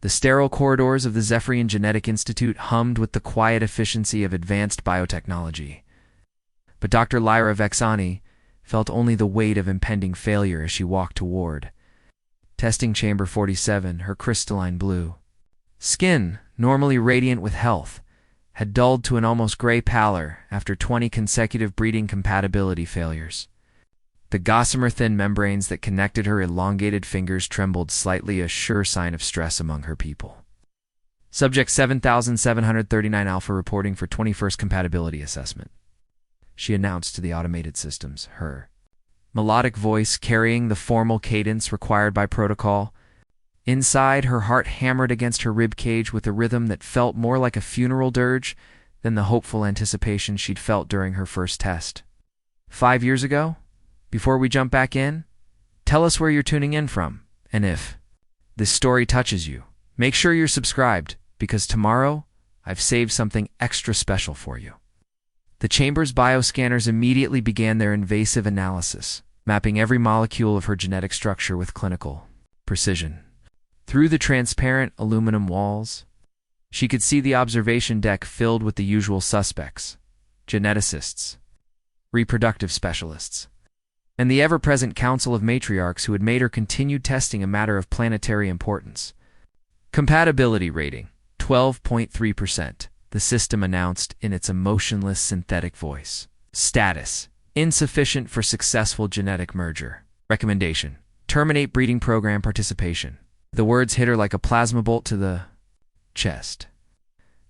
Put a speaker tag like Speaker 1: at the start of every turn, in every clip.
Speaker 1: The sterile corridors of the Zephyrian Genetic Institute hummed with the quiet efficiency of advanced biotechnology. But Dr. Lyra Vex'ani felt only the weight of impending failure as she walked toward testing chamber 47, her crystalline blue skin, normally radiant with health, had dulled to an almost gray pallor after 20 consecutive breeding compatibility failures. The gossamer-thin membranes that connected her elongated fingers trembled slightly, a sure sign of stress among her people. Subject 7739 Alpha reporting for 21st compatibility assessment, she announced to the automated systems, her melodic voice carrying the formal cadence required by protocol. Inside, her heart hammered against her ribcage with a rhythm that felt more like a funeral dirge than the hopeful anticipation she'd felt during her first test. 5 years ago? Before we jump back in, tell us where you're tuning in from, and if this story touches you, make sure you're subscribed, because tomorrow I've saved something extra special for you. The chamber's bioscanners immediately began their invasive analysis, mapping every molecule of her genetic structure with clinical precision. Through the transparent aluminum walls, she could see the observation deck filled with the usual suspects: geneticists, reproductive specialists, and the ever-present council of matriarchs who had made her continued testing a matter of planetary importance. Compatibility rating, 12.3%, the system announced in its emotionless synthetic voice. Status, insufficient for successful genetic merger. Recommendation, terminate breeding program participation. The words hit her like a plasma bolt to the chest.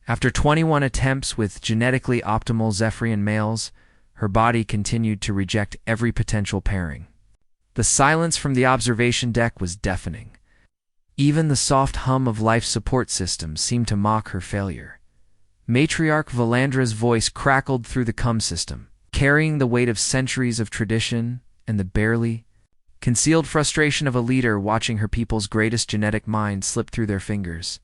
Speaker 1: After 21 attempts with genetically optimal Zephyrian males, her body continued to reject every potential pairing. The silence from the observation deck was deafening. Even the soft hum of life support systems seemed to mock her failure. Matriarch Valandra's voice crackled through the cum system, carrying the weight of centuries of tradition and the barely concealed frustration of a leader watching her people's greatest genetic mind slip through their fingers.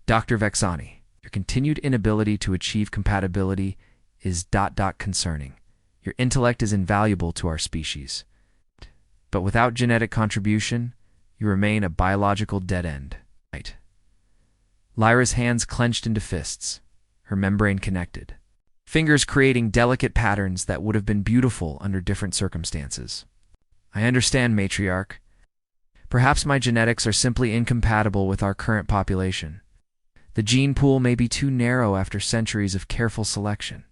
Speaker 1: Dr. Vex'ani, your continued inability to achieve compatibility is ... concerning. Your intellect is invaluable to our species. But without genetic contribution, you remain a biological dead end. Lyra's hands clenched into fists, her membrane connected, fingers creating delicate patterns that would have been beautiful under different circumstances. I understand, matriarch. Perhaps my genetics are simply incompatible with our current population. The gene pool may be too narrow after centuries of careful selection.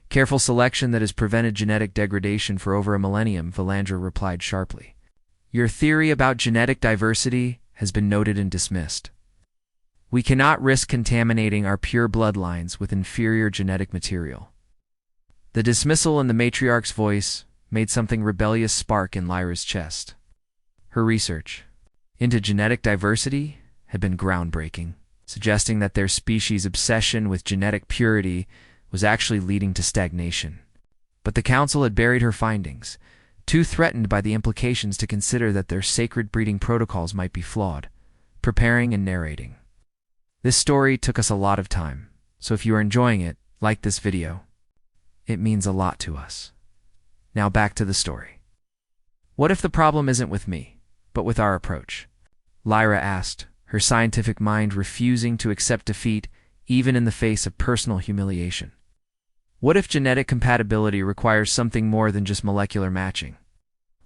Speaker 1: Careful selection that has prevented genetic degradation for over a millennium, Valandra replied sharply. Your theory about genetic diversity has been noted and dismissed. We cannot risk contaminating our pure bloodlines with inferior genetic material. The dismissal in the matriarch's voice made something rebellious spark in Lyra's chest. Her research into genetic diversity had been groundbreaking, suggesting that their species' obsession with genetic purity was actually leading to stagnation. But the council had buried her findings, too threatened by the implications to consider that their sacred breeding protocols might be flawed. Preparing and narrating. This story took us a lot of time, so if you are enjoying it, like this video. It means a lot to us. Now back to the story. What if the problem isn't with me, but with our approach? Lyra asked, her scientific mind refusing to accept defeat even in the face of personal humiliation. What if genetic compatibility requires something more than just molecular matching?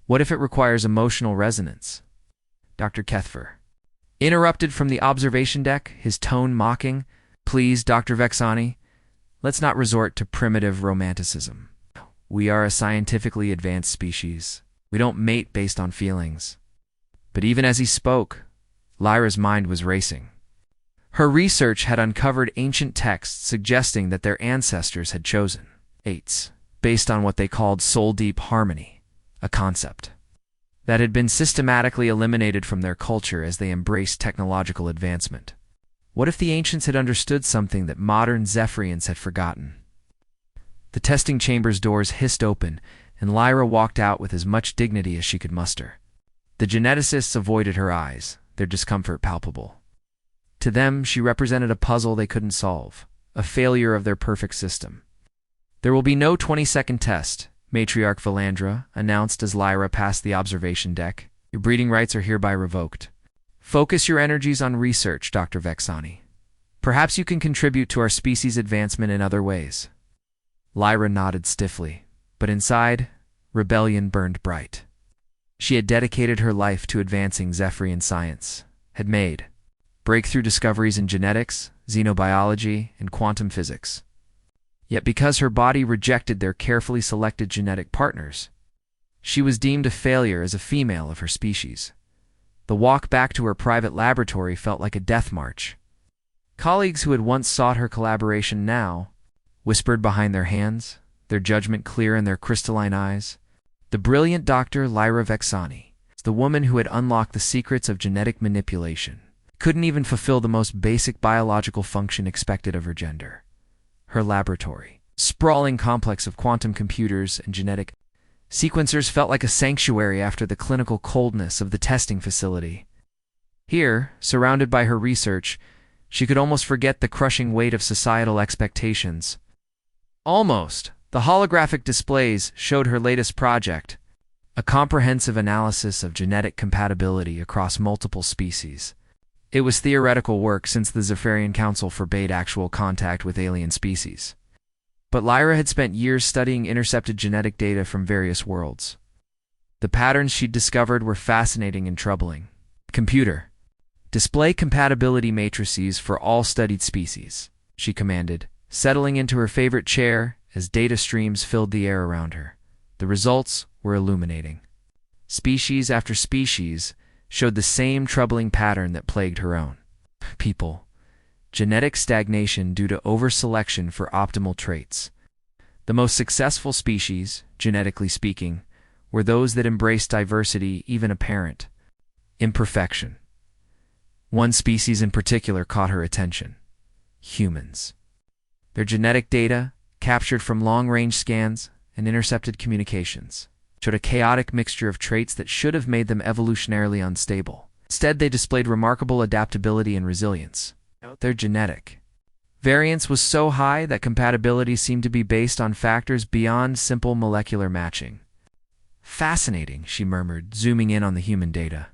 Speaker 1: What if it requires emotional resonance? Dr. Kethfer interrupted from the observation deck, his tone mocking. Please, Dr. Vex'ani, let's not resort to primitive romanticism. We are a scientifically advanced species. We don't mate based on feelings. But even as he spoke, Lyra's mind was racing. Her research had uncovered ancient texts suggesting that their ancestors had chosen mates based on what they called soul-deep harmony, a concept that had been systematically eliminated from their culture as they embraced technological advancement. What if the ancients had understood something that modern Zephyrians had forgotten? The testing chamber's doors hissed open, and Lyra walked out with as much dignity as she could muster. The geneticists avoided her eyes, their discomfort palpable. To them, she represented a puzzle they couldn't solve, a failure of their perfect system. There will be no 20-second test, Matriarch Valandra announced as Lyra passed the observation deck. Your breeding rights are hereby revoked. Focus your energies on research, Dr. Vex'ani. Perhaps you can contribute to our species' advancement in other ways. Lyra nodded stiffly, but inside, rebellion burned bright. She had dedicated her life to advancing Zephyrian science, had made breakthrough discoveries in genetics, xenobiology, and quantum physics. Yet because her body rejected their carefully selected genetic partners, she was deemed a failure as a female of her species. The walk back to her private laboratory felt like a death march. Colleagues who had once sought her collaboration now whispered behind their hands, their judgment clear in their crystalline eyes. The brilliant Dr. Lyra Vex'ani, the woman who had unlocked the secrets of genetic manipulation, couldn't even fulfill the most basic biological function expected of her gender. Her laboratory, sprawling complex of quantum computers and genetic sequencers, felt like a sanctuary after the clinical coldness of the testing facility. Here, surrounded by her research, she could almost forget the crushing weight of societal expectations. Almost. The holographic displays showed her latest project, a comprehensive analysis of genetic compatibility across multiple species. It was theoretical work since the Zephyrian Council forbade actual contact with alien species. But Lyra had spent years studying intercepted genetic data from various worlds. The patterns she'd discovered were fascinating and troubling. Computer, display compatibility matrices for all studied species, she commanded, settling into her favorite chair as data streams filled the air around her. The results were illuminating. Species after species showed the same troubling pattern that plagued her own. People. Genetic stagnation due to over-selection for optimal traits. The most successful species, genetically speaking, were those that embraced diversity, even apparent imperfection. One species in particular caught her attention: humans. Their genetic data, captured from long-range scans and intercepted communications, showed a chaotic mixture of traits that should have made them evolutionarily unstable. Instead, they displayed remarkable adaptability and resilience. Their genetic variance was so high that compatibility seemed to be based on factors beyond simple molecular matching. Fascinating, she murmured, zooming in on the human data.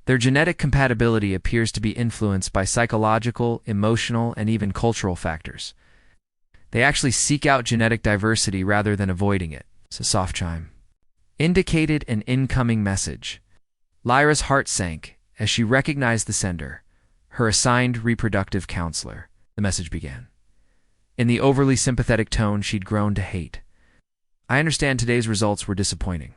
Speaker 1: Their genetic compatibility appears to be influenced by psychological, emotional, and even cultural factors. They actually seek out genetic diversity rather than avoiding it. A soft chime indicated an incoming message. Lyra's heart sank as she recognized the sender, her assigned reproductive counselor. The message began, in the overly sympathetic tone she'd grown to hate. I understand today's results were disappointing.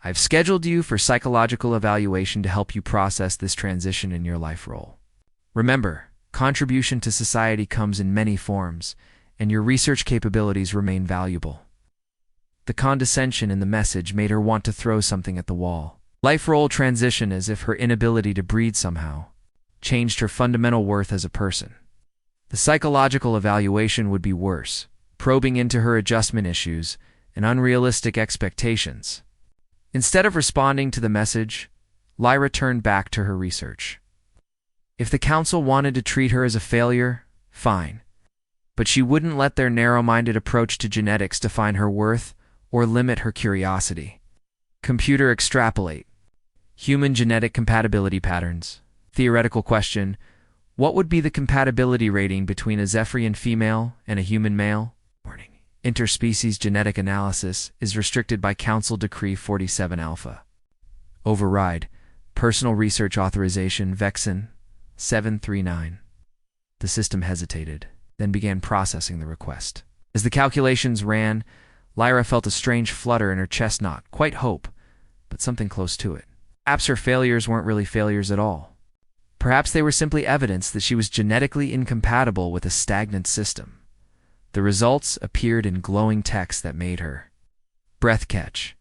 Speaker 1: I've scheduled you for psychological evaluation to help you process this transition in your life role. Remember, contribution to society comes in many forms, and your research capabilities remain valuable. The condescension in the message made her want to throw something at the wall. Life role transition, as if her inability to breathe somehow changed her fundamental worth as a person. The psychological evaluation would be worse, probing into her adjustment issues and unrealistic expectations. Instead of responding to the message, Lyra turned back to her research. If the council wanted to treat her as a failure, fine. But she wouldn't let their narrow-minded approach to genetics define her worth or limit her curiosity. Computer extrapolate. Human genetic compatibility patterns. Theoretical question: what would be the compatibility rating between a Zephyrian female and a human male? Warning. Interspecies genetic analysis is restricted by Council Decree 47 Alpha. Override. Personal Research Authorization Vex'ani 739. The system hesitated, then began processing the request. As the calculations ran, Lyra felt a strange flutter in her chest, not quite hope, but something close to it. Perhaps her failures weren't really failures at all. Perhaps they were simply evidence that she was genetically incompatible with a stagnant system. The results appeared in glowing text that made her breath catch.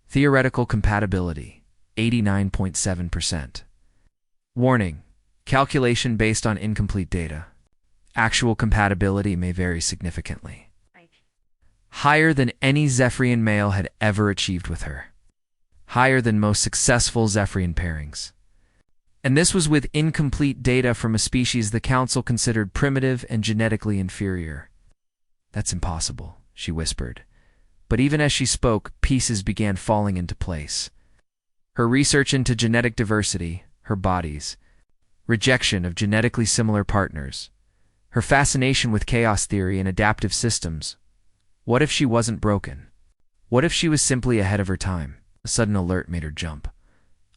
Speaker 1: Theoretical compatibility, 89.7%. Warning: calculation based on incomplete data. Actual compatibility may vary significantly. Higher than any Zephyrian male had ever achieved with her. Higher than most successful Zephyrian pairings. And this was with incomplete data from a species the Council considered primitive and genetically inferior. That's impossible, she whispered. But even as she spoke, pieces began falling into place. Her research into genetic diversity, her body's rejection of genetically similar partners, her fascination with chaos theory and adaptive systems. What if she wasn't broken? What if she was simply ahead of her time? A sudden alert made her jump.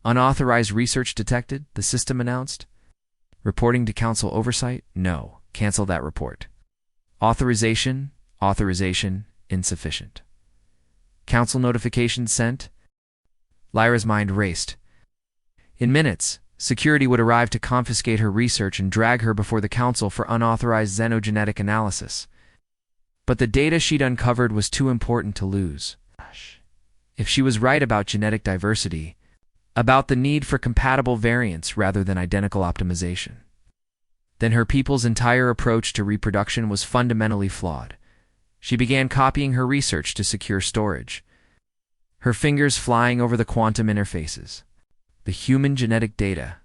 Speaker 1: Unauthorized research detected, the system announced. Reporting to council oversight? No. Cancel that report. Authorization insufficient. Council notification sent? Lyra's mind raced. In minutes, security would arrive to confiscate her research and drag her before the council for unauthorized xenogenetic analysis. But the data she'd uncovered was too important to lose. If she was right about genetic diversity, about the need for compatible variants rather than identical optimization, then her people's entire approach to reproduction was fundamentally flawed. She began copying her research to secure storage, her fingers flying over the quantum interfaces, the human genetic data,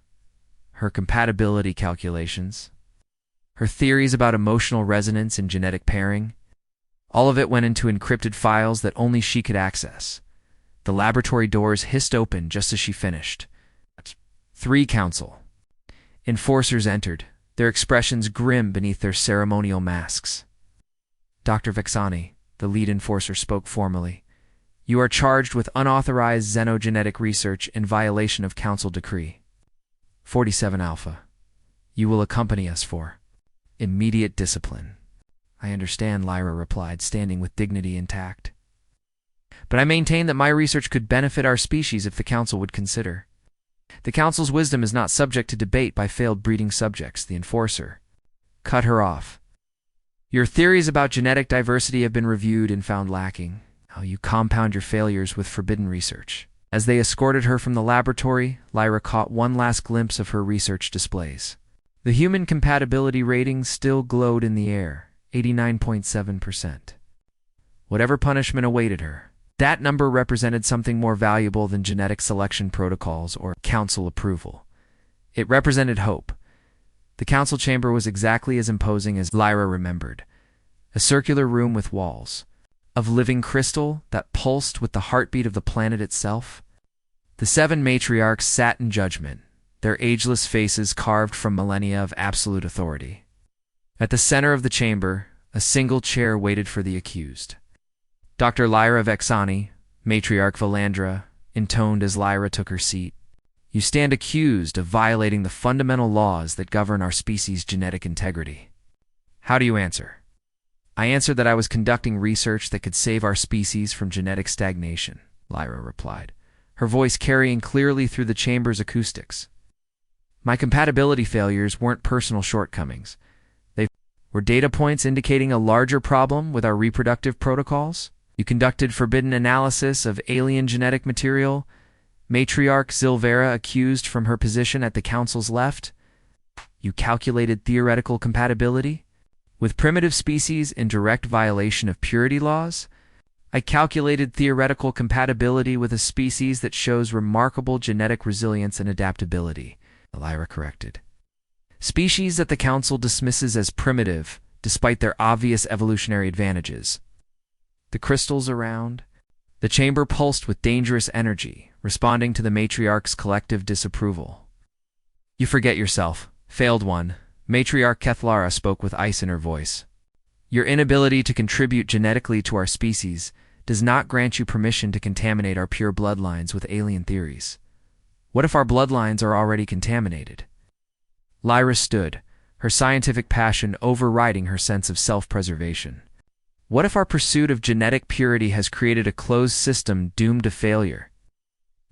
Speaker 1: her compatibility calculations, her theories about emotional resonance and genetic pairing. All of it went into encrypted files that only she could access. The laboratory doors hissed open just as she finished. 3 council enforcers entered, their expressions grim beneath their ceremonial masks. Dr. Vex'ani, the lead enforcer, spoke formally. You are charged with unauthorized xenogenetic research in violation of council decree. 47 Alpha. You will accompany us for immediate discipline. I understand, Lyra replied, standing with dignity intact. But I maintain that my research could benefit our species if the council would consider. The council's wisdom is not subject to debate by failed breeding subjects, the enforcer cut her off. Your theories about genetic diversity have been reviewed and found lacking. How you compound your failures with forbidden research. As they escorted her from the laboratory, Lyra caught one last glimpse of her research displays. The human compatibility rating still glowed in the air, 89.7%. Whatever punishment awaited her, that number represented something more valuable than genetic selection protocols or council approval. It represented hope. The council chamber was exactly as imposing as Lyra remembered. A circular room with walls of living crystal that pulsed with the heartbeat of the planet itself. The 7 matriarchs sat in judgment, their ageless faces carved from millennia of absolute authority. At the center of the chamber, a single chair waited for the accused. Dr. Lyra Vex'ani, Matriarch Valandra, intoned as Lyra took her seat. You stand accused of violating the fundamental laws that govern our species' genetic integrity. How do you answer? I answered that I was conducting research that could save our species from genetic stagnation, Lyra replied, her voice carrying clearly through the chamber's acoustics. My compatibility failures weren't personal shortcomings. They were data points indicating a larger problem with our reproductive protocols. You conducted forbidden analysis of alien genetic material, Matriarch Zilvera accused from her position at the council's left. You calculated theoretical compatibility with primitive species in direct violation of purity laws. I calculated theoretical compatibility with a species that shows remarkable genetic resilience and adaptability, Lyra corrected. Species that the council dismisses as primitive, despite their obvious evolutionary advantages. The crystals around the chamber pulsed with dangerous energy, responding to the matriarch's collective disapproval. You forget yourself, failed one, Matriarch Kethlara spoke with ice in her voice. Your inability to contribute genetically to our species does not grant you permission to contaminate our pure bloodlines with alien theories. What if our bloodlines are already contaminated? Lyra stood, her scientific passion overriding her sense of self-preservation. What if our pursuit of genetic purity has created a closed system doomed to failure?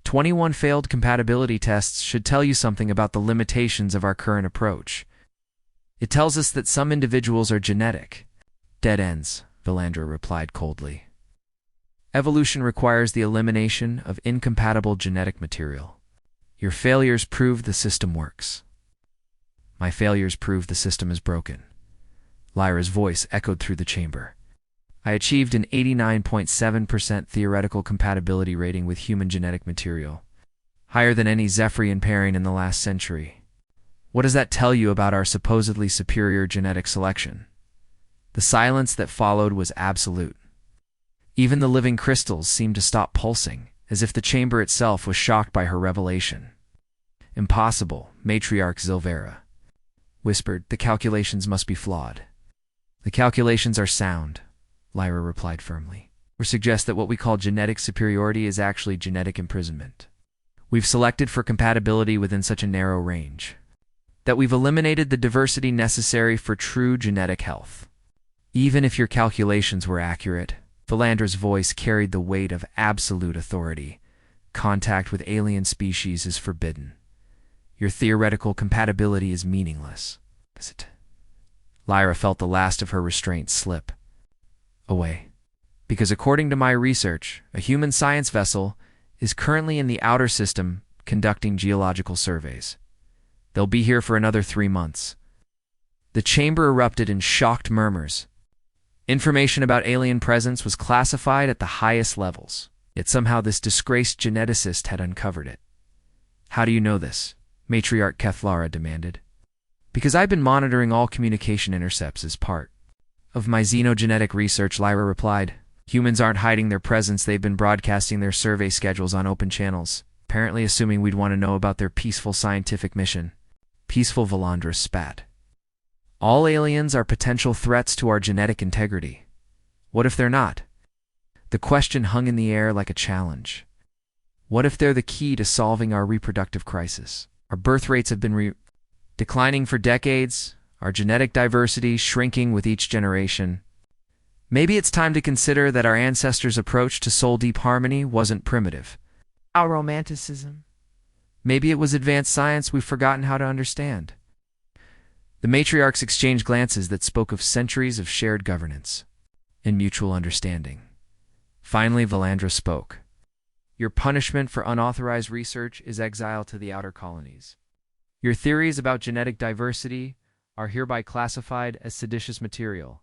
Speaker 1: 21 failed compatibility tests should tell you something about the limitations of our current approach. It tells us that some individuals are genetic. Dead ends, Valandra replied coldly. Evolution requires the elimination of incompatible genetic material. Your failures prove the system works. My failures prove the system is broken. Lyra's voice echoed through the chamber. I achieved an 89.7% theoretical compatibility rating with human genetic material, higher than any Zephyrian pairing in the last century. What does that tell you about our supposedly superior genetic selection? The silence that followed was absolute. Even the living crystals seemed to stop pulsing, as if the chamber itself was shocked by her revelation. Impossible, matriarch Zilvera whispered. The calculations must be flawed. The calculations are sound, Lyra replied firmly, or suggest that what we call genetic superiority is actually genetic imprisonment. We've selected for compatibility within such a narrow range that we've eliminated the diversity necessary for true genetic health. Even if your calculations were accurate, Valandra's voice carried the weight of absolute authority. Contact with alien species is forbidden. Your theoretical compatibility is meaningless. Is it? Lyra felt the last of her restraint slip away. Because according to my research, a human science vessel is currently in the outer system conducting geological surveys. They'll be here for another 3 months. The chamber erupted in shocked murmurs. Information about alien presence was classified at the highest levels, yet somehow this disgraced geneticist had uncovered it. How do you know this? Matriarch Kethlara demanded. Because I've been monitoring all communication intercepts as part of my xenogenetic research, Lyra replied. Humans aren't hiding their presence. They've been broadcasting their survey schedules on open channels, apparently assuming we'd want to know about their peaceful scientific mission. Peaceful, Valandra spat. All aliens are potential threats to our genetic integrity. What if they're not? The question hung in the air like a challenge. What if they're the key to solving our reproductive crisis? Our birth rates have been declining for decades, our genetic diversity shrinking with each generation. Maybe it's time to consider that our ancestors' approach to soul-deep harmony wasn't primitive. Our romanticism. Maybe it was advanced science we've forgotten how to understand. The matriarchs exchanged glances that spoke of centuries of shared governance and mutual understanding. Finally, Valandra spoke. Your punishment for unauthorized research is exile to the outer colonies. Your theories about genetic diversity are hereby classified as seditious material.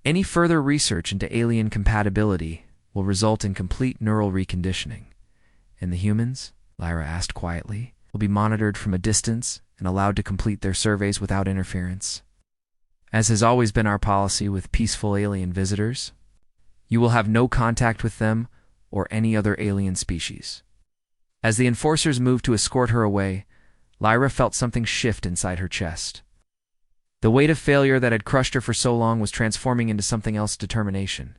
Speaker 1: Any further research into alien compatibility will result in complete neural reconditioning. And the humans, Lyra asked quietly, will be monitored from a distance and allowed to complete their surveys without interference. As has always been our policy with peaceful alien visitors, you will have no contact with them or any other alien species. As the enforcers moved to escort her away, Lyra felt something shift inside her chest. The weight of failure that had crushed her for so long was transforming into something else: determination.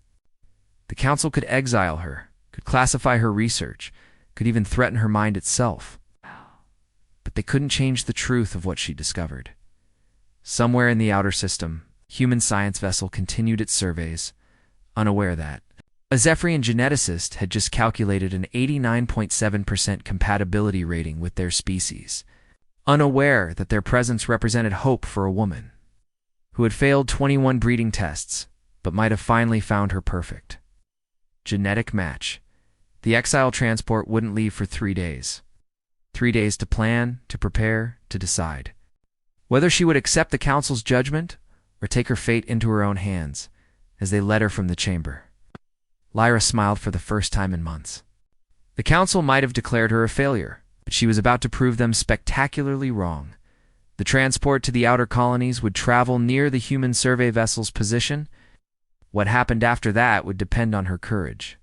Speaker 1: The council could exile her, could classify her research, could even threaten her mind itself. But they couldn't change the truth of what she discovered. Somewhere in the outer system, human science vessel continued its surveys, unaware that a Zephyrian geneticist had just calculated an 89.7% compatibility rating with their species, unaware that their presence represented hope for a woman who had failed 21 breeding tests but might have finally found her perfect genetic match. The exile transport wouldn't leave for 3 days. 3 days to plan, to prepare, to decide whether she would accept the council's judgment or take her fate into her own hands as they led her from the chamber. Lyra smiled for the first time in months. The council might have declared her a failure, but she was about to prove them spectacularly wrong. The transport to the outer colonies would travel near the human survey vessel's position. What happened after that would depend on her courage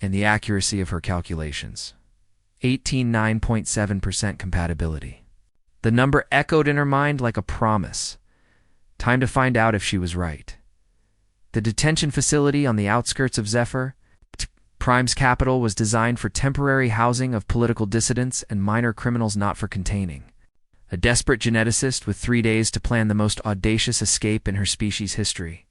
Speaker 1: and the accuracy of her calculations. 89.7% compatibility. The number echoed in her mind like a promise. Time to find out if she was right. The detention facility on the outskirts of Zephyr, Prime's capital, was designed for temporary housing of political dissidents and minor criminals not for containing. A desperate geneticist with 3 days to plan the most audacious escape in her species' history.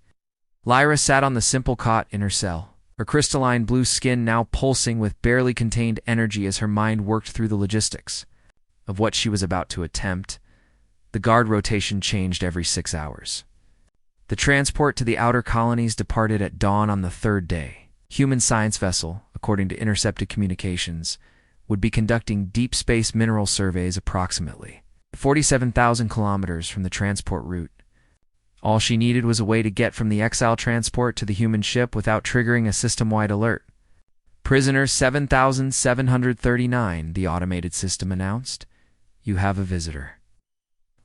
Speaker 1: Lyra sat on the simple cot in her cell, her crystalline blue skin now pulsing with barely contained energy as her mind worked through the logistics of what she was about to attempt. The guard rotation changed every 6 hours. The transport to the outer colonies departed at dawn on the 3rd day. Human science vessel, according to intercepted communications, would be conducting deep space mineral surveys approximately 47,000 kilometers from the transport route. All she needed was a way to get from the exile transport to the human ship without triggering a system-wide alert. Prisoner 7,739, the automated system announced. You have a visitor.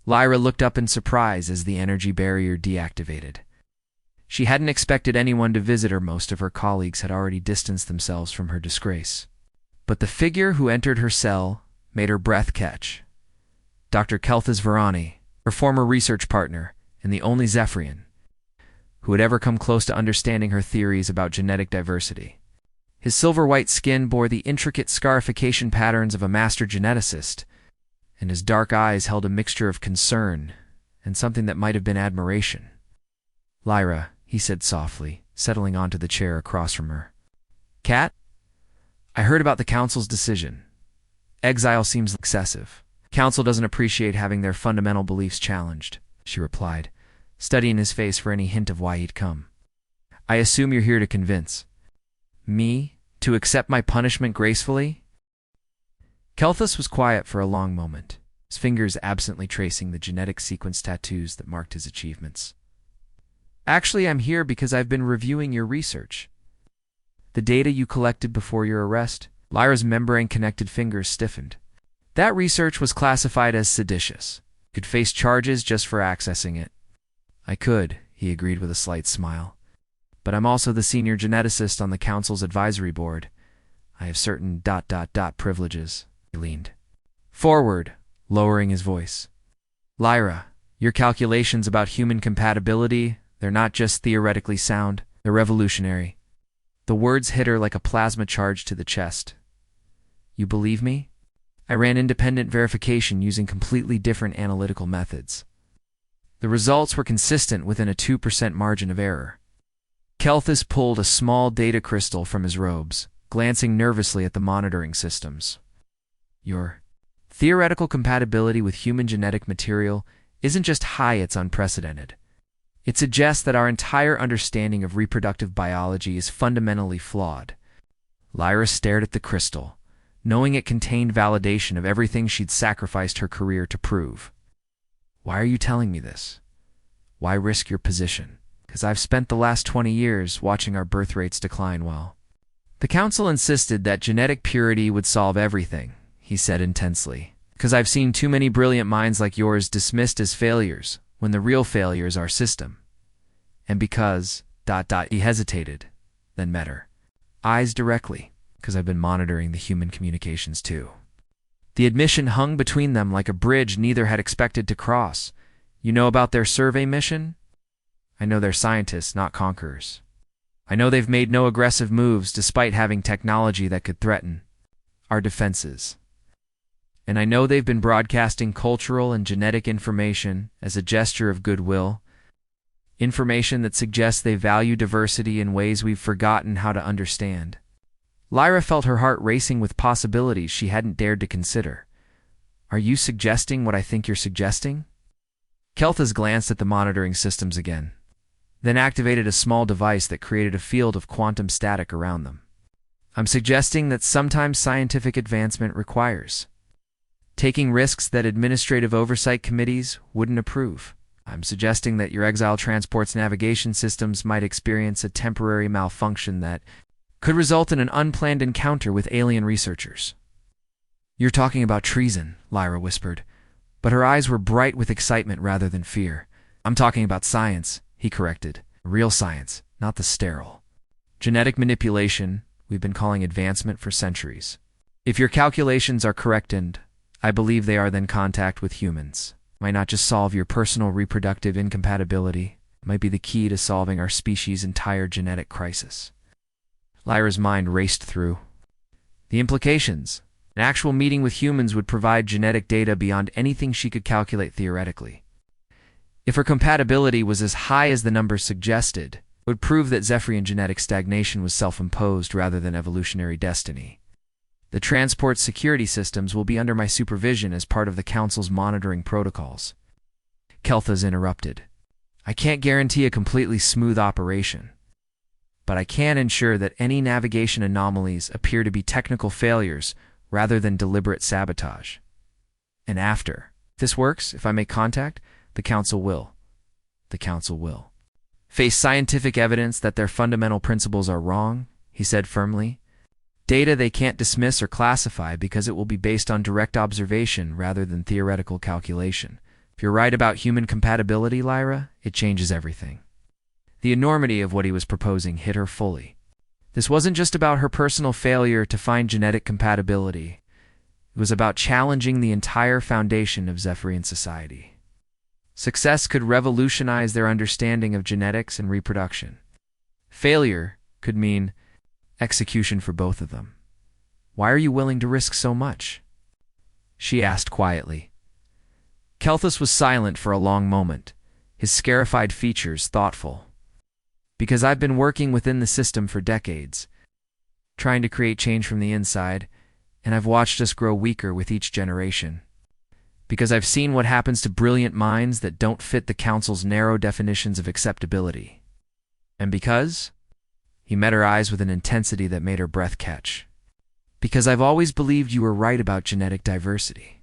Speaker 1: Lyra looked up in surprise as the energy barrier deactivated. She hadn't expected anyone to visit her. Most of her colleagues had already distanced themselves from her disgrace. But the figure who entered her cell made her breath catch. Dr. Vex'ani, her former research partner, and the only Zephyrian who had ever come close to understanding her theories about genetic diversity. His silver-white skin bore the intricate scarification patterns of a master geneticist, and his dark eyes held a mixture of concern and something that might have been admiration. "Lyra," he said softly, settling onto the chair across from her. "Cat, I heard about the council's decision. Exile seems excessive. Council doesn't appreciate having their fundamental beliefs challenged," she replied, studying his face for any hint of why he'd come. "I assume you're here to convince me to accept my punishment gracefully?" Kelthus was quiet for a long moment, his fingers absently tracing the genetic sequence tattoos that marked his achievements. "Actually, I'm here because I've been reviewing your research. The data you collected before your arrest." Lyra's membrane-connected fingers stiffened. "That research was classified as seditious. You could face charges just for accessing it." "I could," he agreed with a slight smile. "But I'm also the senior geneticist on the council's advisory board. I have certain ... privileges." He leaned forward, lowering his voice. "Lyra, your calculations about human compatibility, they're not just theoretically sound, they're revolutionary." The words hit her like a plasma charge to the chest. "You believe me? I ran independent verification using completely different analytical methods. The results were consistent within a 2% margin of error." Kelthus pulled a small data crystal from his robes, glancing nervously at the monitoring systems. "Your theoretical compatibility with human genetic material isn't just high, it's unprecedented. It suggests that our entire understanding of reproductive biology is fundamentally flawed." Lyra stared at the crystal, knowing it contained validation of everything she'd sacrificed her career to prove. "Why are you telling me this? Why risk your position?" "Because I've spent the last 20 years watching our birth rates decline while..." "The council insisted that genetic purity would solve everything," he said intensely. "Because I've seen too many brilliant minds like yours dismissed as failures when the real failure is our system. And because... He hesitated, then met her eyes directly, because I've been monitoring the human communications too." The admission hung between them like a bridge neither had expected to cross. "You know about their survey mission?" "I know they're scientists, not conquerors. I know they've made no aggressive moves despite having technology that could threaten our defenses. And I know they've been broadcasting cultural and genetic information as a gesture of goodwill, information that suggests they value diversity in ways we've forgotten how to understand." Lyra felt her heart racing with possibilities she hadn't dared to consider. "Are you suggesting what I think you're suggesting?" Kelthus glanced at the monitoring systems again, then activated a small device that created a field of quantum static around them. "I'm suggesting that sometimes scientific advancement requires taking risks that administrative oversight committees wouldn't approve. I'm suggesting that your exile transport's navigation systems might experience a temporary malfunction that could result in an unplanned encounter with alien researchers." "You're talking about treason," Lyra whispered, but her eyes were bright with excitement rather than fear. "I'm talking about science," he corrected. "Real science, not the sterile. Genetic manipulation we've been calling advancement for centuries. If your calculations are correct, and I believe they are, then contact with humans might not just solve your personal reproductive incompatibility, it might be the key to solving our species' entire genetic crisis." Lyra's mind raced through the implications. An actual meeting with humans would provide genetic data beyond anything she could calculate theoretically. If her compatibility was as high as the numbers suggested, it would prove that Zephyrian genetic stagnation was self-imposed rather than evolutionary destiny. "The transport security systems will be under my supervision as part of the Council's monitoring protocols." Kelthus interrupted. "I can't guarantee a completely smooth operation, but I can ensure that any navigation anomalies appear to be technical failures rather than deliberate sabotage. And after this works, if I make contact, the Council will face scientific evidence that their fundamental principles are wrong," he said firmly. "Data they can't dismiss or classify because it will be based on direct observation rather than theoretical calculation. If you're right about human compatibility, Lyra, it changes everything." The enormity of what he was proposing hit her fully. This wasn't just about her personal failure to find genetic compatibility. It was about challenging the entire foundation of Zephyrian society. Success could revolutionize their understanding of genetics and reproduction. Failure could mean execution for both of them. "Why are you willing to risk so much?" she asked quietly. Kelthus was silent for a long moment, his scarified features thoughtful. "Because I've been working within the system for decades, trying to create change from the inside, and I've watched us grow weaker with each generation. Because I've seen what happens to brilliant minds that don't fit the Council's narrow definitions of acceptability. And because—" he met her eyes with an intensity that made her breath catch. "Because I've always believed you were right about genetic diversity.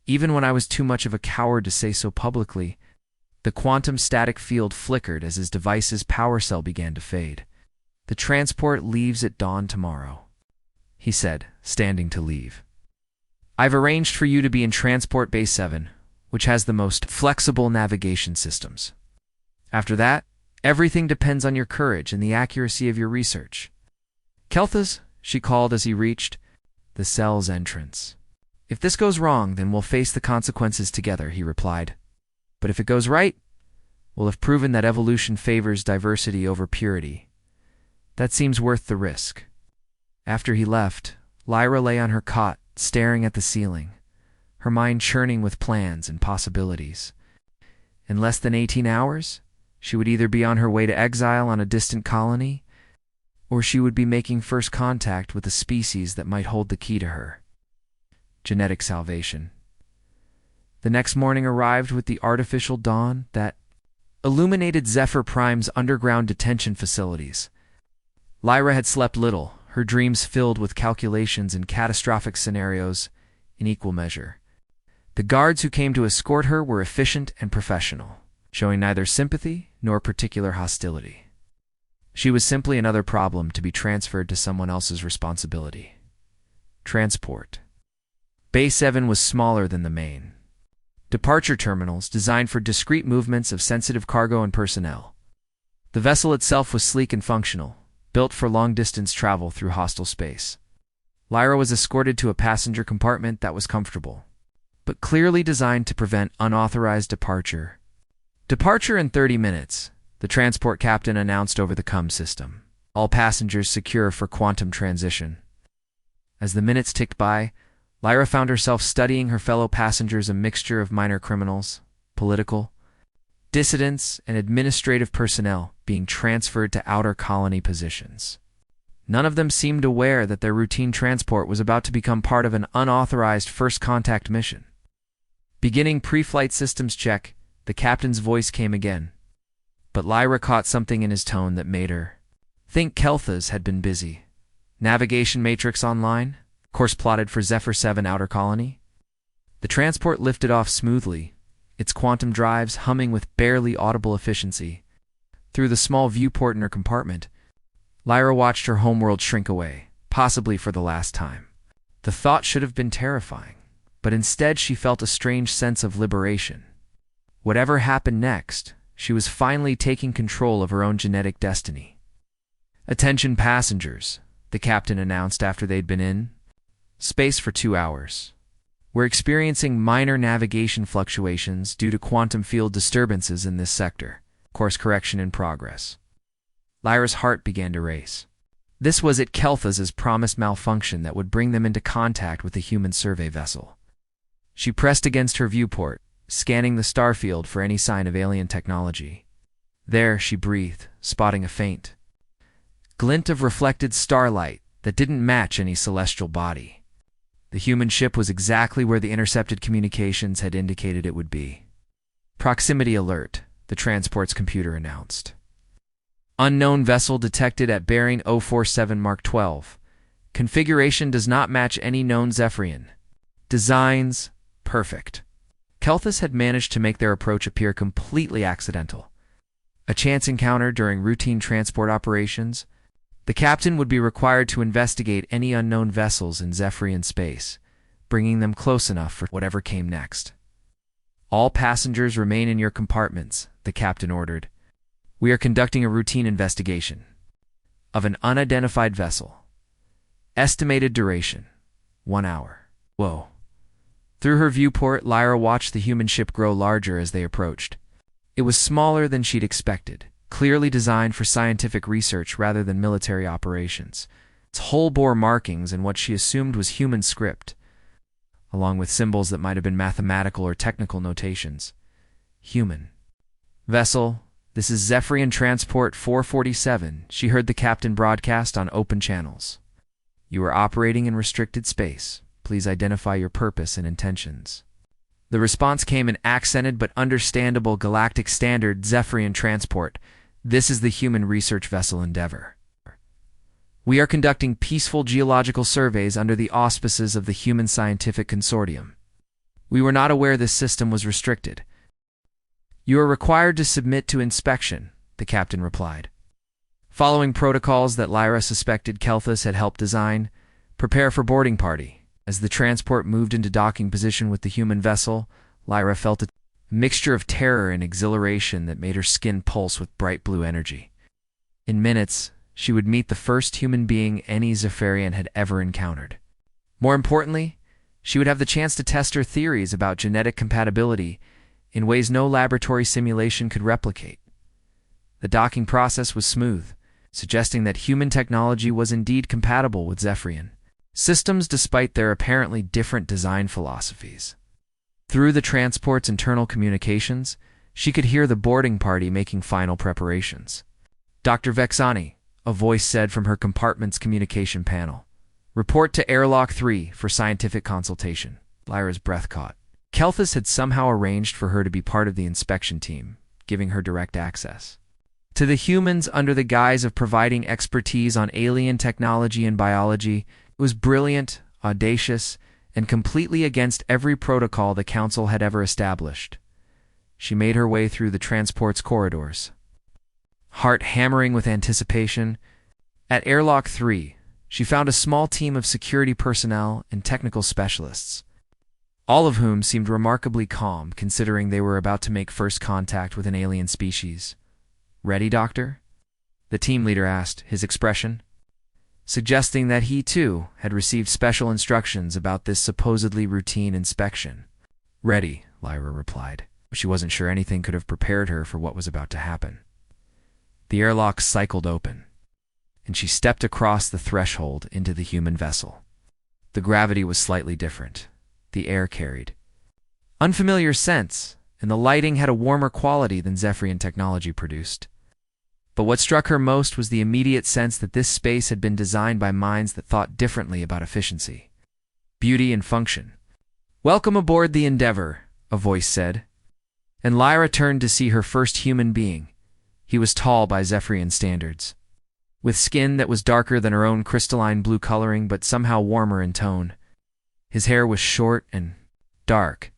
Speaker 1: Even when I was too much of a coward to say so publicly." The quantum static field flickered as his device's power cell began to fade. "The transport leaves at dawn tomorrow," he said, standing to leave. "I've arranged for you to be in Transport Bay 7, which has the most flexible navigation systems. After that, everything depends on your courage and the accuracy of your research." "Kelthus," she called as he reached the cell's entrance. "If this goes wrong, then we'll face the consequences together," he replied. "But if it goes right, we'll have proven that evolution favors diversity over purity. That seems worth the risk." After he left, Lyra lay on her cot, staring at the ceiling, her mind churning with plans and possibilities. In less than 18 hours, she would either be on her way to exile on a distant colony, or she would be making first contact with a species that might hold the key to her genetic salvation. The next morning arrived with the artificial dawn that illuminated Zephyr Prime's underground detention facilities. Lyra had slept little, her dreams filled with calculations and catastrophic scenarios in equal measure. The guards who came to escort her were efficient and professional, showing neither sympathy nor particular hostility. She was simply another problem to be transferred to someone else's responsibility. Transport. Bay 7 was smaller than the main. Departure terminals designed for discrete movements of sensitive cargo and personnel. The vessel itself was sleek and functional, built for long-distance travel through hostile space. Lyra was escorted to a passenger compartment that was comfortable, but clearly designed to prevent unauthorized departure. "Departure in 30 minutes, the transport captain announced over the comm system. All passengers secure for quantum transition." As the minutes ticked by, Lyra found herself studying her fellow passengers, a mixture of minor criminals, political dissidents, and administrative personnel being transferred to outer colony positions. None of them seemed aware that their routine transport was about to become part of an unauthorized first contact mission. Beginning pre-flight systems check, the captain's voice came again. But Lyra caught something in his tone that made her think Kelthus had been busy. Navigation matrix online? Course plotted for Zephyr 7 outer colony? The transport lifted off smoothly, its quantum drives humming with barely audible efficiency. Through the small viewport in her compartment, Lyra watched her homeworld shrink away, possibly for the last time. The thought should have been terrifying, but instead she felt a strange sense of liberation. Whatever happened next, she was finally taking control of her own genetic destiny. "Attention passengers," the captain announced after they'd been in space for 2 hours. "We're experiencing minor navigation fluctuations due to quantum field disturbances in this sector. Course correction in progress." Lyra's heart began to race. This was it Kelthus's promised malfunction that would bring them into contact with the human survey vessel. She pressed against her viewport, scanning the starfield for any sign of alien technology. There, she breathed, spotting a faint glint of reflected starlight that didn't match any celestial body. The human ship was exactly where the intercepted communications had indicated it would be. "Proximity alert," the transport's computer announced. "Unknown vessel detected at bearing 047 Mark 12. Configuration does not match any known Zephyrian. Designs, perfect." Kelthus had managed to make their approach appear completely accidental. A chance encounter during routine transport operations. The captain would be required to investigate any unknown vessels in Zephyrian space, bringing them close enough for whatever came next. "All passengers remain in your compartments," the captain ordered. "We are conducting a routine investigation of an unidentified vessel. Estimated duration, 1 hour." Whoa. Through her viewport, Lyra watched the human ship grow larger as they approached. It was smaller than she'd expected, clearly designed for scientific research rather than military operations. Its hull bore markings and what she assumed was human script, along with symbols that might have been mathematical or technical notations. Human. Vessel, this is Zephyrian Transport 447, she heard the captain broadcast on open channels. You are operating in restricted space. Please identify your purpose and intentions. The response came in accented but understandable galactic standard Zephyrian Transport. This is the human research vessel Endeavor. We are conducting peaceful geological surveys under the auspices of the Human Scientific Consortium. We were not aware this system was restricted. You are required to submit to inspection, the captain replied. Following protocols that Lyra suspected Kelthus had helped design, prepare for boarding party. As the transport moved into docking position with the human vessel, Lyra felt a mixture of terror and exhilaration that made her skin pulse with bright blue energy. In minutes, she would meet the first human being any Zephyrian had ever encountered. More importantly, she would have the chance to test her theories about genetic compatibility in ways no laboratory simulation could replicate. The docking process was smooth, suggesting that human technology was indeed compatible with Zephyrian systems despite their apparently different design philosophies. Through the transport's internal communications, she could hear the boarding party making final preparations. Dr. Vex'ani, a voice said from her compartment's communication panel. Report to Airlock 3 for scientific consultation. Lyra's breath caught. Kelthus had somehow arranged for her to be part of the inspection team, giving her direct access to the humans under the guise of providing expertise on alien technology and biology. It was brilliant, audacious, and completely against every protocol the Council had ever established. She made her way through the transport's corridors, heart hammering with anticipation. At Airlock 3, she found a small team of security personnel and technical specialists, all of whom seemed remarkably calm considering they were about to make first contact with an alien species. Ready, Doctor? The team leader asked, his expression suggesting that he, too, had received special instructions about this supposedly routine inspection. Ready, Lyra replied. She wasn't sure anything could have prepared her for what was about to happen. The airlock cycled open, and she stepped across the threshold into the human vessel. The gravity was slightly different. The air carried unfamiliar scents, and the lighting had a warmer quality than Zephyrian technology produced. But what struck her most was the immediate sense that this space had been designed by minds that thought differently about efficiency, beauty, and function. Welcome aboard the Endeavor, a voice said. And Lyra turned to see her first human being. He was tall by Zephyrian standards, with skin that was darker than her own crystalline blue coloring but somehow warmer in tone. His hair was short and dark,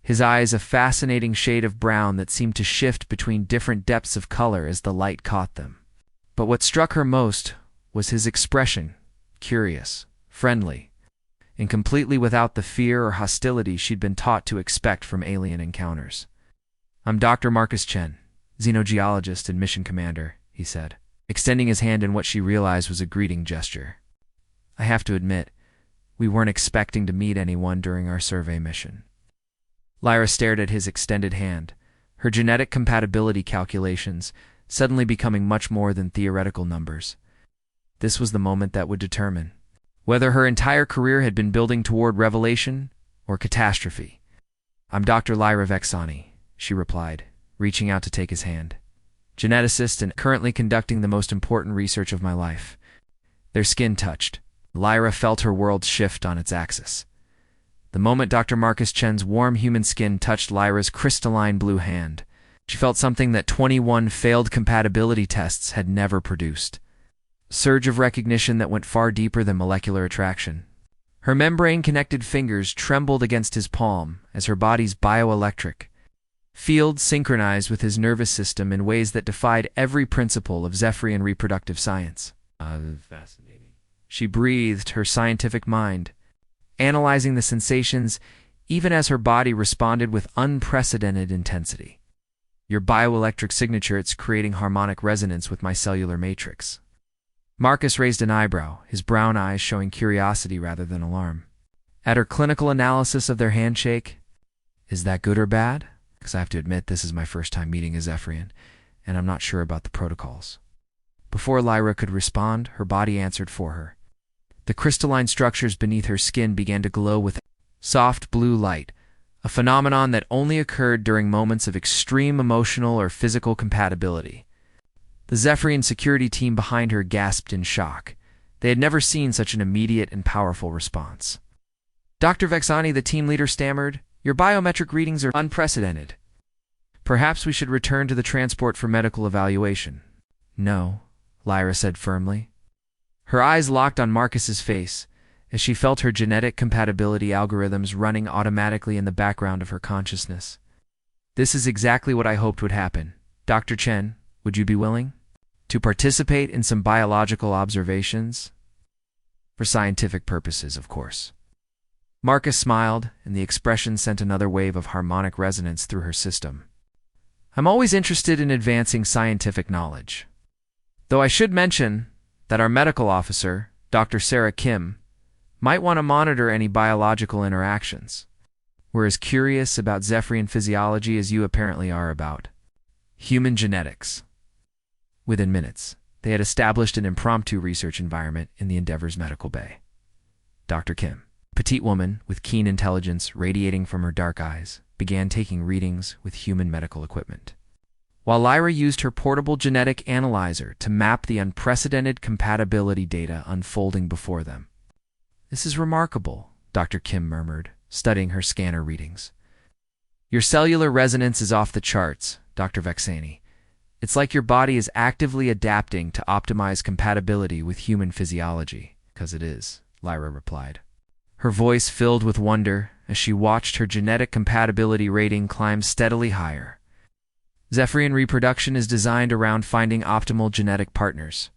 Speaker 1: his eyes a fascinating shade of brown that seemed to shift between different depths of color as the light caught them. But what struck her most was his expression, curious, friendly, and completely without the fear or hostility she'd been taught to expect from alien encounters. I'm Dr. Marcus Chen, xenogeologist and mission commander, he said, extending his hand in what she realized was a greeting gesture. I have to admit, we weren't expecting to meet anyone during our survey mission. Lyra stared at his extended hand, her genetic compatibility calculations suddenly becoming much more than theoretical numbers. This was the moment that would determine whether her entire career had been building toward revelation or catastrophe. I'm Dr. Lyra Vex'ani, she replied, reaching out to take his hand. Geneticist and currently conducting the most important research of my life. Their skin touched. Lyra felt her world shift on its axis. The moment Dr. Marcus Chen's warm human skin touched Lyra's crystalline blue hand, she felt something that 21 failed compatibility tests had never produced. A surge of recognition that went far deeper than molecular attraction. Her membrane-connected fingers trembled against his palm as her body's bioelectric field synchronized with his nervous system in ways that defied every principle of Zephyrian reproductive science. Fascinating. She breathed, her scientific mind analyzing the sensations even as her body responded with unprecedented intensity. Your bioelectric signature, it's creating harmonic resonance with my cellular matrix. Marcus raised an eyebrow, his brown eyes showing curiosity rather than alarm. At her clinical analysis of their handshake, is that good or bad? Because I have to admit, this is my first time meeting a Zephyrian, and I'm not sure about the protocols. Before Lyra could respond, her body answered for her. The crystalline structures beneath her skin began to glow with soft blue light, a phenomenon that only occurred during moments of extreme emotional or physical compatibility. The Zephyrian security team behind her gasped in shock. They had never seen such an immediate and powerful response. Dr. Vex'ani, the team leader, stammered, "Your biometric readings are unprecedented. Perhaps we should return to the transport for medical evaluation." "No," Lyra said firmly. Her eyes locked on Marcus's face as she felt her genetic compatibility algorithms running automatically in the background of her consciousness. "This is exactly what I hoped would happen. Dr. Chen, would you be willing to participate in some biological observations? For scientific purposes, of course." Marcus smiled, and the expression sent another wave of harmonic resonance through her system. "I'm always interested in advancing scientific knowledge. Though I should mention that our medical officer, Dr. Sarah Kim, might want to monitor any biological interactions. We're as curious about Zephyrian physiology as you apparently are about human genetics." Within minutes, they had established an impromptu research environment in the Endeavor's medical bay. Dr. Kim, a petite woman with keen intelligence radiating from her dark eyes, began taking readings with human medical equipment, while Lyra used her portable genetic analyzer to map the unprecedented compatibility data unfolding before them. "This is remarkable," Dr. Kim murmured, studying her scanner readings. "Your cellular resonance is off the charts, Dr. Vex'ani. It's like your body is actively adapting to optimize compatibility with human physiology." "'Cause it is," Lyra replied, her voice filled with wonder as she watched her genetic compatibility rating climb steadily higher. "Zephyrian reproduction is designed around finding optimal genetic partners.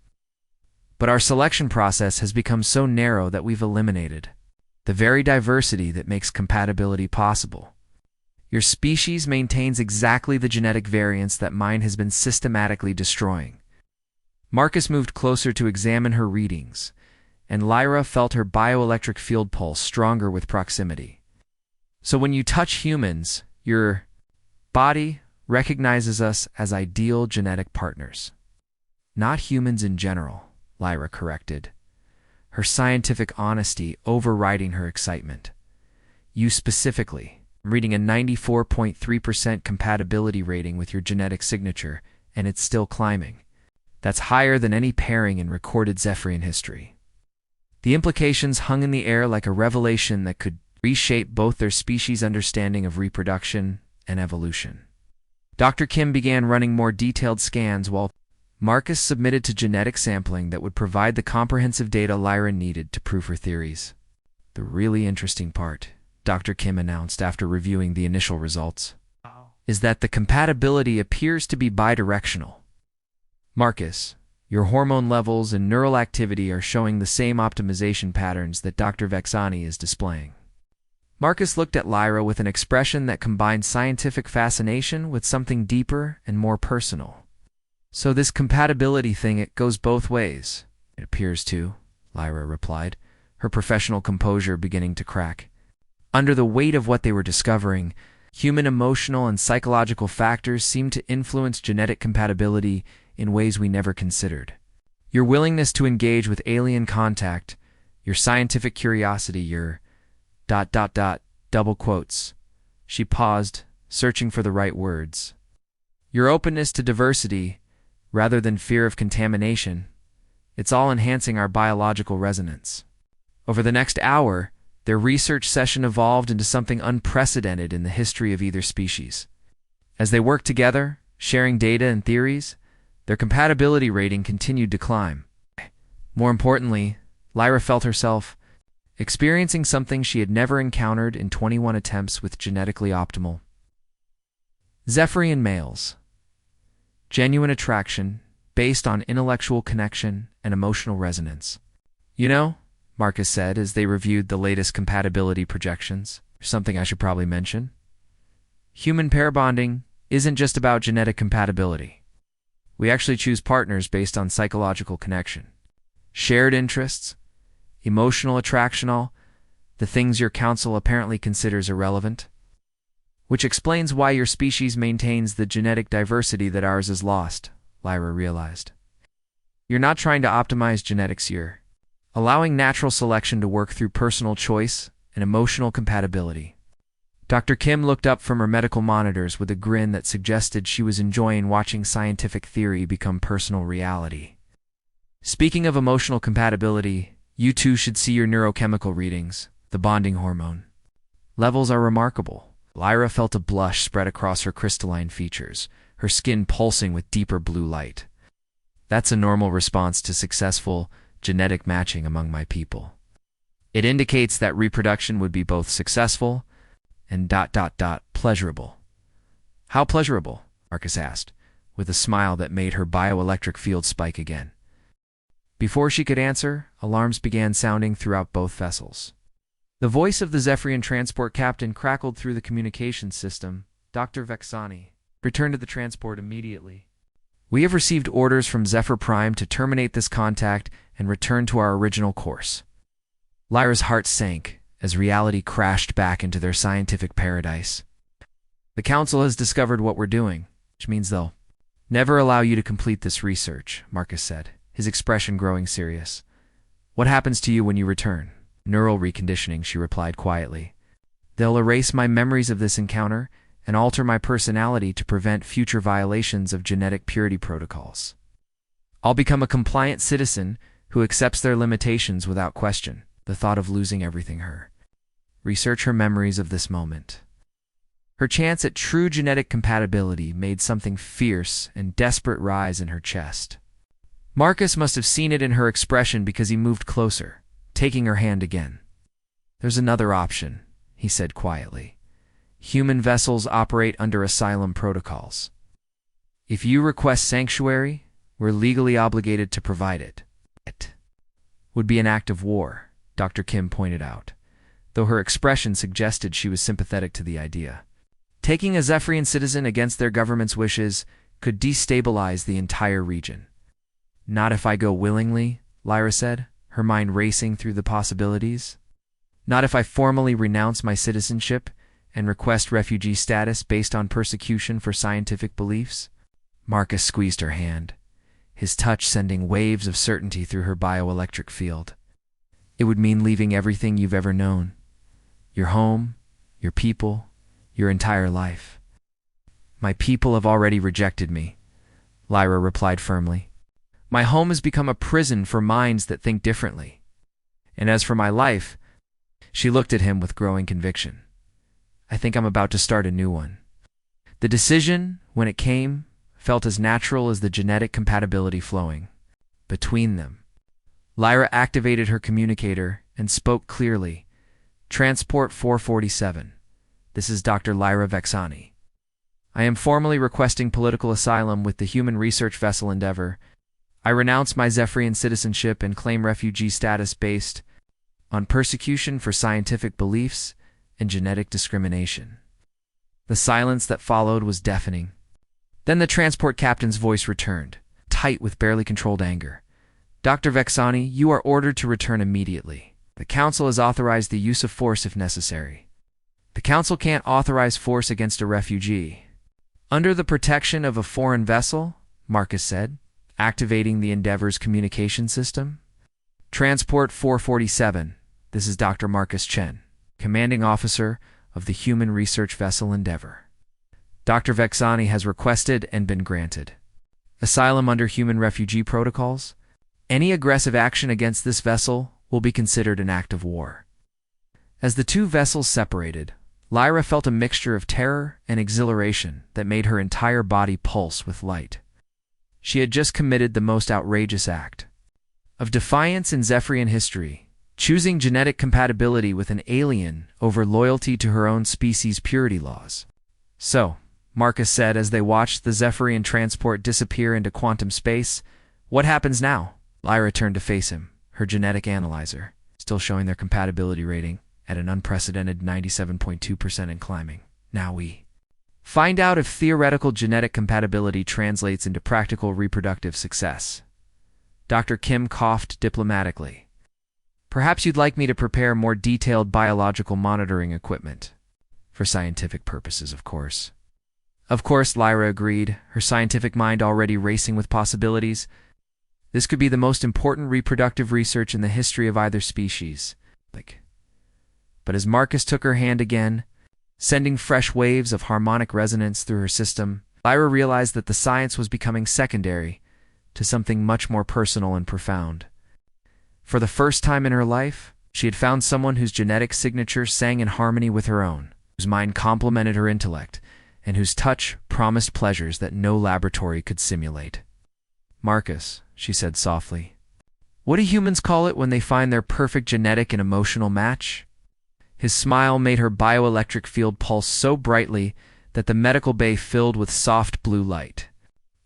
Speaker 1: But our selection process has become so narrow that we've eliminated the very diversity that makes compatibility possible. Your species maintains exactly the genetic variants that mine has been systematically destroying." Marcus moved closer to examine her readings, and Lyra felt her bioelectric field pulse stronger with proximity. "So when you touch humans, your body recognizes us as ideal genetic partners." "Not humans in general," Lyra corrected, her scientific honesty overriding her excitement. "You specifically. I'm reading a 94.3% compatibility rating with your genetic signature, and it's still climbing. That's higher than any pairing in recorded Zephyrian history." The implications hung in the air like a revelation that could reshape both their species' understanding of reproduction and evolution. Dr. Kim began running more detailed scans while Marcus submitted to genetic sampling that would provide the comprehensive data Lyra needed to prove her theories. "The really interesting part," Dr. Kim announced after reviewing the initial results, "is that the compatibility appears to be bidirectional. Marcus, your hormone levels and neural activity are showing the same optimization patterns that Dr. Vex'ani is displaying." Marcus looked at Lyra with an expression that combined scientific fascination with something deeper and more personal. "So this compatibility thing, it goes both ways." "It appears to," Lyra replied, her professional composure beginning to crack. Under the weight of what they were discovering, human emotional and psychological factors seemed to influence genetic compatibility in ways we never considered. Your willingness to engage with alien contact, your scientific curiosity, your ... double quotes. She paused, searching for the right words. "Your openness to diversity, rather than fear of contamination. It's all enhancing our biological resonance." Over the next hour, their research session evolved into something unprecedented in the history of either species. As they worked together, sharing data and theories, their compatibility rating continued to climb. More importantly, Lyra felt herself experiencing something she had never encountered in 21 attempts with genetically optimal Zephyrian males. Genuine attraction, based on intellectual connection and emotional resonance. "You know," Marcus said as they reviewed the latest compatibility projections, "something I should probably mention. Human pair bonding isn't just about genetic compatibility. We actually choose partners based on psychological connection, shared interests, emotional attraction, all. the things your council apparently considers irrelevant? Which explains why your species maintains the genetic diversity that ours is lost, Lyra realized. You're not trying to optimize genetics, you're allowing natural selection to work through personal choice and emotional compatibility. Dr. Kim looked up from her medical monitors with a grin that suggested she was enjoying watching scientific theory become personal reality. Speaking of emotional compatibility, you two should see your neurochemical readings, the bonding hormone. Levels are remarkable. Lyra felt a blush spread across her crystalline features, her skin pulsing with deeper blue light. That's a normal response to successful genetic matching among my people. It indicates that reproduction would be both successful and pleasurable. How pleasurable? Marcus asked, with a smile that made her bioelectric field spike again. Before she could answer, alarms began sounding throughout both vessels. The voice of the Zephyrian transport captain crackled through the communications system. Dr. Vex'ani, return to the transport immediately. We have received orders from Zephyr Prime to terminate this contact and return to our original course. Lyra's heart sank as reality crashed back into their scientific paradise. The Council has discovered what we're doing, which means they'll never allow you to complete this research, Marcus said, his expression growing serious. What happens to you when you return? Neural reconditioning, she replied quietly. They'll erase my memories of this encounter and alter my personality to prevent future violations of genetic purity protocols. I'll become a compliant citizen who accepts their limitations without question. The thought of losing everything her. Research her memories of this moment. Her chance at true genetic compatibility made something fierce and desperate rise in her chest. Marcus must have seen it in her expression because he moved closer, taking her hand again. There's another option, he said quietly. Human vessels operate under asylum protocols. If you request sanctuary, we're legally obligated to provide it. It would be an act of war, Dr. Kim pointed out, though her expression suggested she was sympathetic to the idea. Taking a Zephyrian citizen against their government's wishes could destabilize the entire region. Not if I go willingly, Lyra said, her mind racing through the possibilities. Not if I formally renounce my citizenship and request refugee status based on persecution for scientific beliefs. Marcus squeezed her hand, his touch sending waves of certainty through her bioelectric field. It would mean leaving everything you've ever known. Your home, your people, your entire life. My people have already rejected me, Lyra replied firmly. My home has become a prison for minds that think differently. And as for my life, she looked at him with growing conviction. I think I'm about to start a new one. The decision, when it came, felt as natural as the genetic compatibility flowing between them. Lyra activated her communicator and spoke clearly. Transport 447. This is Dr. Lyra Vex'ani. I am formally requesting political asylum with the human research vessel Endeavor. I renounce my Zephyrian citizenship and claim refugee status based on persecution for scientific beliefs and genetic discrimination. The silence that followed was deafening. Then the transport captain's voice returned, tight with barely controlled anger. Dr. Vex'ani, you are ordered to return immediately. The Council has authorized the use of force if necessary. The Council can't authorize force against a refugee. Under the protection of a foreign vessel, Marcus said, activating the Endeavor's communication system. Transport 447. This is Dr. Marcus Chen, commanding officer of the human research vessel Endeavor. Dr. Vex'ani has requested and been granted asylum under human refugee protocols. Any aggressive action against this vessel will be considered an act of war. As the two vessels separated, Lyra felt a mixture of terror and exhilaration that made her entire body pulse with light. She had just committed the most outrageous act of defiance in Zephyrian history, choosing genetic compatibility with an alien over loyalty to her own species' purity laws. So, Marcus said as they watched the Zephyrian transport disappear into quantum space, what happens now? Lyra turned to face him, her genetic analyzer, still showing their compatibility rating at an unprecedented 97.2% and climbing. Now we find out if theoretical genetic compatibility translates into practical reproductive success. Dr. Kim coughed diplomatically. Perhaps you'd like me to prepare more detailed biological monitoring equipment. For scientific purposes, of course. Of course, Lyra agreed, her scientific mind already racing with possibilities. This could be the most important reproductive research in the history of either species. But as Marcus took her hand again, sending fresh waves of harmonic resonance through her system, Lyra realized that the science was becoming secondary to something much more personal and profound. For the first time in her life, she had found someone whose genetic signature sang in harmony with her own, whose mind complemented her intellect, and whose touch promised pleasures that no laboratory could simulate. "Marcus," she said softly, "what do humans call it when they find their perfect genetic and emotional match?" His smile made her bioelectric field pulse so brightly that the medical bay filled with soft blue light.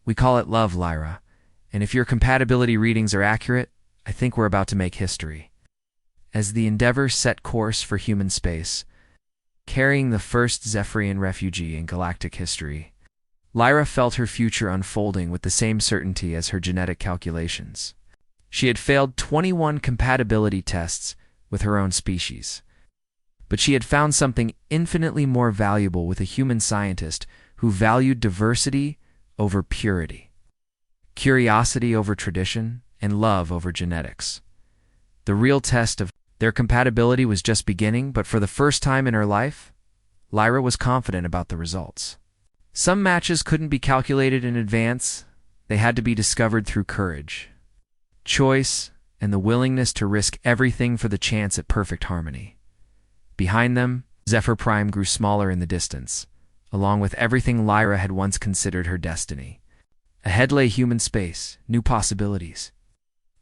Speaker 1: "We call it love, Lyra, and if your compatibility readings are accurate, I think we're about to make history." As the Endeavor set course for human space, carrying the first Zephyrian refugee in galactic history, Lyra felt her future unfolding with the same certainty as her genetic calculations. She had failed 21 compatibility tests with her own species, but she had found something infinitely more valuable with a human scientist who valued diversity over purity, curiosity over tradition, and love over genetics. The real test of their compatibility was just beginning, but for the first time in her life, Lyra was confident about the results. Some matches couldn't be calculated in advance. They had to be discovered through courage, choice, and the willingness to risk everything for the chance at perfect harmony. Behind them, Zephyr Prime grew smaller in the distance, along with everything Lyra had once considered her destiny. Ahead lay human space, new possibilities,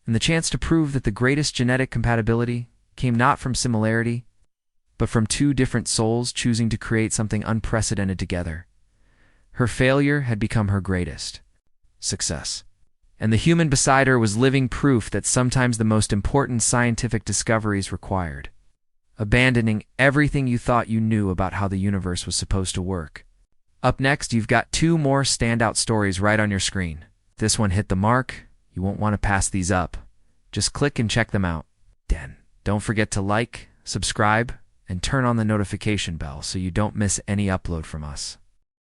Speaker 1: and the chance to prove that the greatest genetic compatibility came not from similarity, but from two different souls choosing to create something unprecedented together. Her failure had become her greatest success, and the human beside her was living proof that sometimes the most important scientific discoveries required abandoning everything you thought you knew about how the universe was supposed to work. Up next, you've got two more standout stories right on your screen. If this one hit the mark, you won't want to pass these up. Just click and check them out. Then, don't forget to like, subscribe, and turn on the notification bell so you don't miss any upload from us.